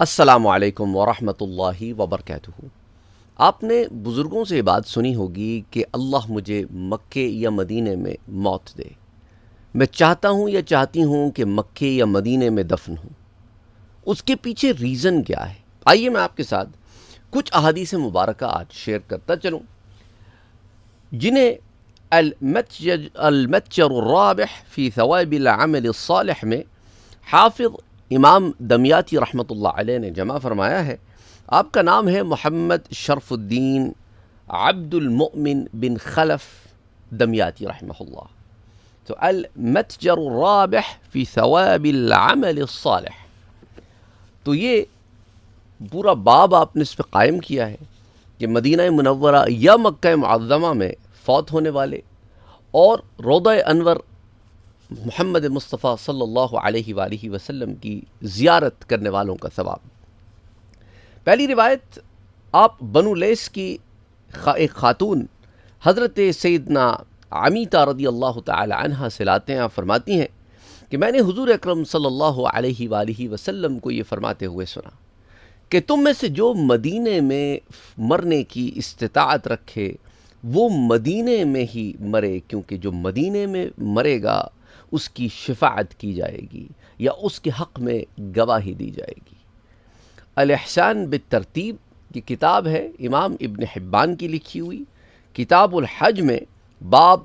السلام علیکم ورحمۃ اللہ وبرکاتہ۔ آپ نے بزرگوں سے یہ بات سنی ہوگی کہ اللہ مجھے مکے یا مدینے میں موت دے، میں چاہتا ہوں یا چاہتی ہوں کہ مکے یا مدینے میں دفن ہوں۔ اس کے پیچھے ریزن کیا ہے؟ آئیے میں آپ کے ساتھ کچھ احادیث مبارکہ آج شیئر کرتا چلوں، جنہیں المتجر الرابح فی ثواب العمل الصالح میں حافظ امام دمیاطی رحمۃ اللہ علیہ نے جمع فرمایا ہے۔ آپ کا نام ہے محمد شرف الدین عبد المؤمن بن خلف دمیاطی رحمہ اللہ۔ تو المتجر الرابح فی ثواب العمل الصالح، تو یہ پورا باب آپ نے اس پہ قائم کیا ہے کہ مدینہ منورہ یا مکہ معظمہ میں فوت ہونے والے اور روضہ انور محمد مصطفیٰ صلی اللہ علیہ وآلہ وسلم کی زیارت کرنے والوں کا ثواب۔ پہلی روایت آپ بنو لیس کی ایک خاتون حضرت سیدنا عمیتہ رضی اللہ تعالی عنہ سے لاتے ہیں۔ آپ فرماتی ہیں کہ میں نے حضور اکرم صلی اللہ علیہ وآلہ وسلم کو یہ فرماتے ہوئے سنا کہ تم میں سے جو مدینے میں مرنے کی استطاعت رکھے وہ مدینے میں ہی مرے، کیونکہ جو مدینے میں مرے گا اس کی شفاعت کی جائے گی یا اس کے حق میں گواہی دی جائے گی۔ الاحسان بالترتیب کی کتاب ہے امام ابن حبان کی لکھی ہوئی، کتاب الحج میں باب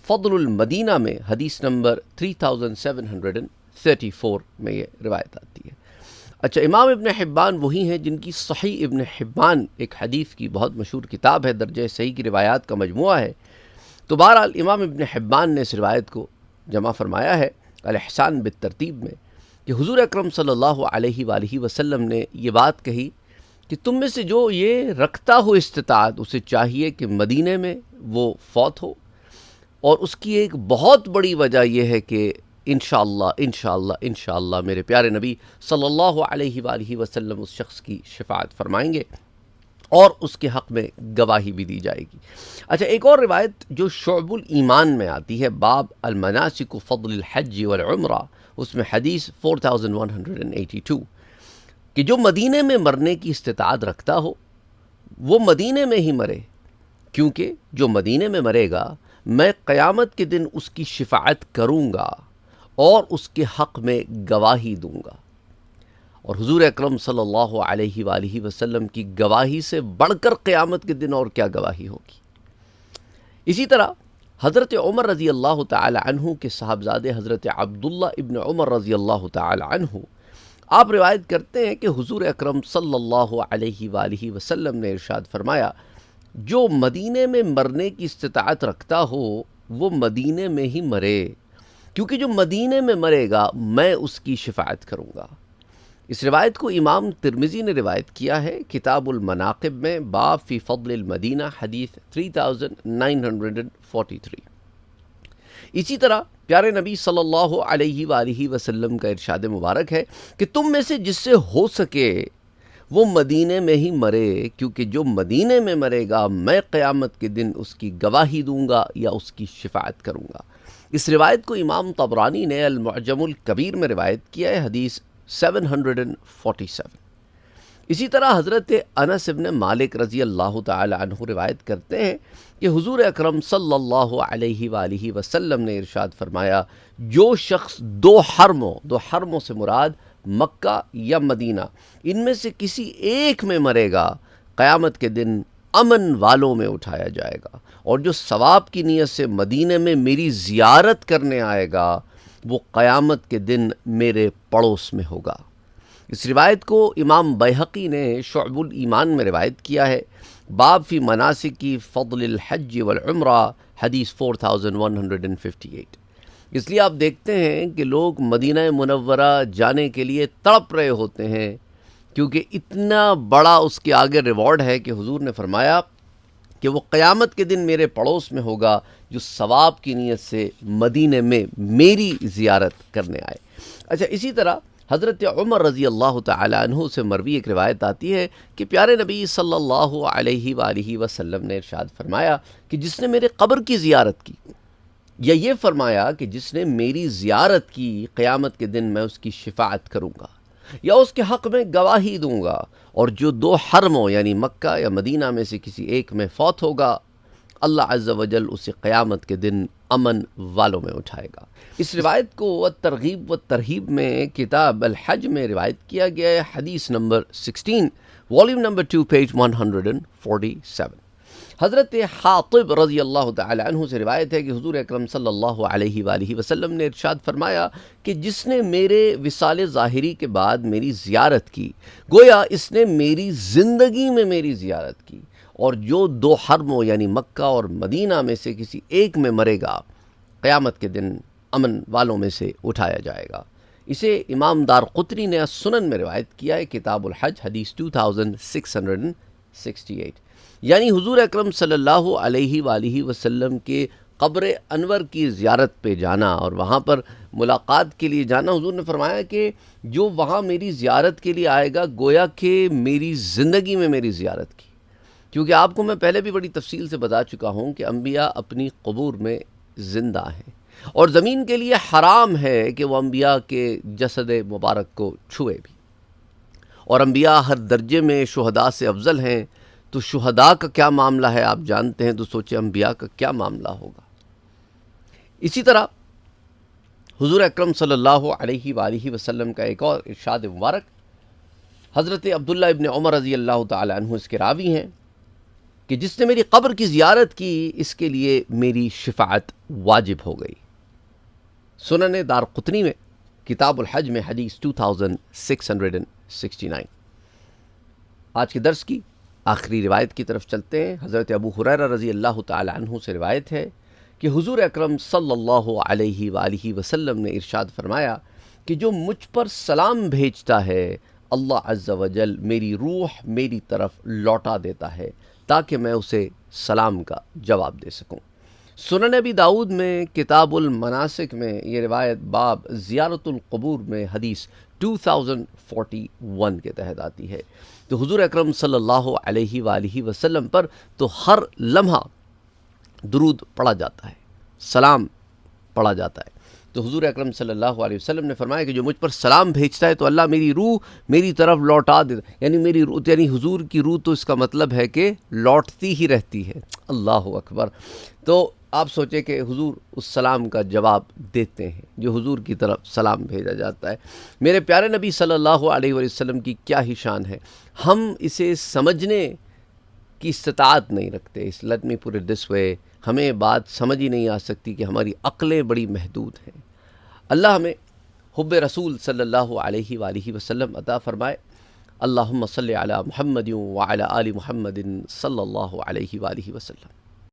فضل المدینہ میں حدیث نمبر 3734 میں یہ روایت آتی ہے۔ اچھا، امام ابن حبان وہی ہیں جن کی صحیح ابن حبان ایک حدیث کی بہت مشہور کتاب ہے، درجہ صحیح کی روایات کا مجموعہ ہے۔ تو بہرحال امام ابن حبان نے اس روایت کو جمع فرمایا ہے الاحسان بالترتیب میں کہ حضور اکرم صلی اللہ علیہ وآلہ وسلم نے یہ بات کہی کہ تم میں سے جو یہ رکھتا ہو استطاعت، اسے چاہیے کہ مدینے میں وہ فوت ہو، اور اس کی ایک بہت بڑی وجہ یہ ہے کہ انشاءاللہ انشاءاللہ انشاءاللہ میرے پیارے نبی صلی اللہ علیہ وآلہ وسلم اس شخص کی شفاعت فرمائیں گے اور اس کے حق میں گواہی بھی دی جائے گی۔ اچھا، ایک اور روایت جو شعب الایمان میں آتی ہے، باب المناسک فضل الحج والعمرہ، اس میں حدیث 4182 کہ جو مدینے میں مرنے کی استطاعت رکھتا ہو وہ مدینے میں ہی مرے، کیونکہ جو مدینے میں مرے گا میں قیامت کے دن اس کی شفاعت کروں گا اور اس کے حق میں گواہی دوں گا۔ اور حضور اکرم صلی اللہ علیہ وآلہ وسلم کی گواہی سے بڑھ کر قیامت کے دن اور کیا گواہی ہوگی۔ اسی طرح حضرت عمر رضی اللہ تعالی عنہ کے صاحبزادے حضرت عبداللہ ابن عمر رضی اللہ تعالی عنہ، آپ روایت کرتے ہیں کہ حضور اکرم صلی اللہ علیہ وآلہ وسلم نے ارشاد فرمایا، جو مدینے میں مرنے کی استطاعت رکھتا ہو وہ مدینے میں ہی مرے، کیونکہ جو مدینے میں مرے گا میں اس کی شفاعت کروں گا۔ اس روایت کو امام ترمذی نے روایت کیا ہے کتاب المناقب میں، باب فی فضل المدینہ، حدیث 3943۔ اسی طرح پیارے نبی صلی اللہ علیہ وآلہ وسلم کا ارشاد مبارک ہے کہ تم میں سے جس سے ہو سکے وہ مدینے میں ہی مرے، کیونکہ جو مدینے میں مرے گا میں قیامت کے دن اس کی گواہی دوں گا یا اس کی شفاعت کروں گا۔ اس روایت کو امام طبرانی نے المعجم الکبیر میں روایت کیا ہے، حدیث 747۔ اسی طرح حضرت انس بن مالک رضی اللہ تعالی عنہ روایت کرتے ہیں کہ حضور اکرم صلی اللہ علیہ وآلہ وسلم نے ارشاد فرمایا، جو شخص دو حرموں سے مراد مکہ یا مدینہ، ان میں سے کسی ایک میں مرے گا قیامت کے دن امن والوں میں اٹھایا جائے گا، اور جو ثواب کی نیت سے مدینے میں میری زیارت کرنے آئے گا وہ قیامت کے دن میرے پڑوس میں ہوگا۔ اس روایت کو امام بیہقی نے شعب الایمان میں روایت کیا ہے، باب فی مناسک فضل الحج والعمرہ، حدیث 4158۔ اس لیے آپ دیکھتے ہیں کہ لوگ مدینہ منورہ جانے کے لیے تڑپ رہے ہوتے ہیں، کیونکہ اتنا بڑا اس کے آگے ریوارڈ ہے کہ حضور نے فرمایا کہ وہ قیامت کے دن میرے پڑوس میں ہوگا جو ثواب کی نیت سے مدینے میں میری زیارت کرنے آئے۔ اچھا، اسی طرح حضرت عمر رضی اللہ تعالی عنہ سے مروی ایک روایت آتی ہے کہ پیارے نبی صلی اللہ علیہ وآلہ وسلم نے ارشاد فرمایا کہ جس نے میرے قبر کی زیارت کی، یا یہ فرمایا کہ جس نے میری زیارت کی قیامت کے دن میں اس کی شفاعت کروں گا۔ یا اس کے حق میں گواہی دوں گا، اور جو 2 حرموں یعنی مکہ یا مدینہ میں سے کسی ایک میں فوت ہوگا، اللہ عز و جل اسے قیامت کے دن امن والوں میں اٹھائے گا۔ اس روایت کو ترغیب و ترہیب میں کتاب الحج میں روایت کیا گیا ہے، حدیث نمبر 16، والیوم نمبر 2، پیج 147۔ حضرت حاطب رضی اللہ تعالی عنہ سے روایت ہے کہ حضور اکرم صلی اللہ علیہ وآلہ وسلم نے ارشاد فرمایا کہ جس نے میرے وصال ظاہری کے بعد میری زیارت کی، گویا اس نے میری زندگی میں میری زیارت کی، اور جو 2 حرموں یعنی مکہ اور مدینہ میں سے کسی ایک میں مرے گا، قیامت کے دن امن والوں میں سے اٹھایا جائے گا۔ اسے امام دارقطنی نے سنن میں روایت کیا ہے، کتاب الحج، حدیث 2668۔ یعنی حضور اکرم صلی اللہ علیہ وآلہ وسلم کے قبر انور کی زیارت پہ جانا اور وہاں پر ملاقات کے لیے جانا، حضور نے فرمایا کہ جو وہاں میری زیارت کے لیے آئے گا، گویا کہ میری زندگی میں میری زیارت کی۔ کیونکہ آپ کو میں پہلے بھی بڑی تفصیل سے بتا چکا ہوں کہ انبیاء اپنی قبور میں زندہ ہیں، اور زمین کے لیے حرام ہے کہ وہ انبیاء کے جسد مبارک کو چھوئے بھی، اور انبیاء ہر درجے میں شہداء سے افضل ہیں، تو شہداء کا کیا معاملہ ہے آپ جانتے ہیں، تو سوچیں انبیاء کا کیا معاملہ ہوگا۔ اسی طرح حضور اکرم صلی اللہ علیہ وآلہ وسلم کا ایک اور ارشاد مبارک، حضرت عبداللہ ابن عمر رضی اللہ تعالی عنہ اس کے راوی ہیں کہ جس نے میری قبر کی زیارت کی، اس کے لیے میری شفاعت واجب ہو گئی۔ سنن دارقطنی میں کتاب الحج میں حدیث 2669۔ آج کے درس کی آخری روایت کی طرف چلتے ہیں۔ حضرت ابو ہریرہ رضی اللہ تعالی عنہ سے روایت ہے کہ حضور اکرم صلی اللہ علیہ وآلہ وسلم نے ارشاد فرمایا کہ جو مجھ پر سلام بھیجتا ہے، اللہ عز و جل میری روح میری طرف لوٹا دیتا ہے تاکہ میں اسے سلام کا جواب دے سکوں۔ سنن ابی داؤد میں کتاب المناسک میں یہ روایت باب زیارت القبور میں حدیث 2041 کے تحت آتی ہے۔ تو حضور اکرم صلی اللہ علیہ وآلہ وسلم پر تو ہر لمحہ درود پڑھا جاتا ہے، سلام پڑھا جاتا ہے۔ تو حضور اکرم صلی اللہ علیہ وسلم نے فرمایا کہ جو مجھ پر سلام بھیجتا ہے تو اللہ میری روح میری طرف لوٹا دیتا، یعنی میری روح، یعنی حضور کی روح، تو اس کا مطلب ہے کہ لوٹتی ہی رہتی ہے۔ اللہ اکبر۔ تو آپ سوچیں کہ حضور اس سلام کا جواب دیتے ہیں جو حضور کی طرف سلام بھیجا جاتا ہے۔ میرے پیارے نبی صلی اللہ علیہ وسلم کی کیا ہی شان ہے، ہم اسے سمجھنے کی استطاعت نہیں رکھتے۔ Let me put it this وے، ہمیں بات سمجھ ہی نہیں آ سکتی کہ ہماری عقلیں بڑی محدود ہیں۔ اللہ ہمیں حب رسول صلی اللہ علیہ وآلہ وسلم عطا فرمائے۔ اللہم صلی علی محمد وعلی آل محمد صلی اللہ علیہ وآلہ وسلم۔